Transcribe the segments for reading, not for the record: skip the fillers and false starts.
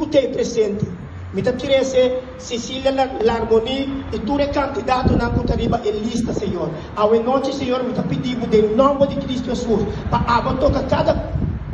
te presente. Me te tirese Cecília Larmoni e tu é candidato na Cutariba e lista, Senhor. Ao noite, Senhor, me te pedimos, em nome de Cristo Jesus, para abençoar cada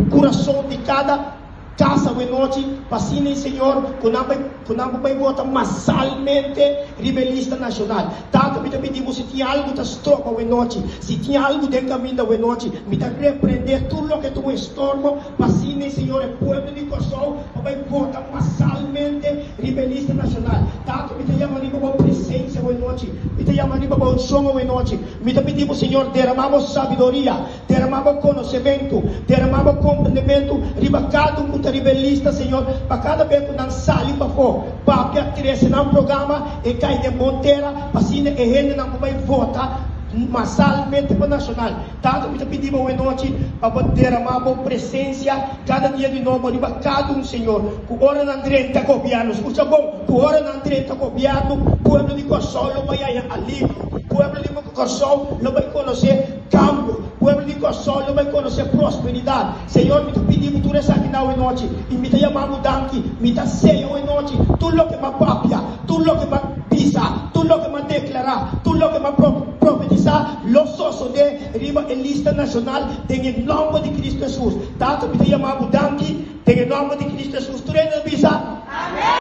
coração de cada casa hoje noite, passine, Senhor, quando vai votar massalmente rebelista nacional. Tanto me pedimos, se tinha algo da estropa hoje noite, se tinha algo de caminho hoje noite, me dá repreender tudo o que tu estormo, passine, Senhor, o povo de Kosovo, vai votar massalmente rebelista nacional. Tanto me chama ali para a presença hoje noite, me chama ali para o som hoje noite, me pedimos, Senhor, derramamos sabedoria, derramamos conhecimento, derramamos compreendimento, ribacado rebelista, Senhor, para cada vez que não sai para fora, para que não programa e cai de monteira, para assim a gente não vai votar massalmente para o nacional. Tanto me pedimos hoje noite para poder amar a presença cada dia de novo, de cada Senhor, que hora não direita governo, escuta bom, que hora não direita governo, povo de Kosovo vai ali, povo de Kosovo vai conhecer campo, povo de Kosovo vai conhecer prosperidade. Senhor, me pedimos tudo isso aqui na noite, e me chamamos danke, me dá ceia hoje noite, tudo o que me papia, tudo o que me pisa, tudo o que me declarar, tudo o que me profetizar, lo sosso de riba e lista nacional, em nome de Cristo Jesus. Tanto me chamamos danke, em nome de Cristo Jesus. Tu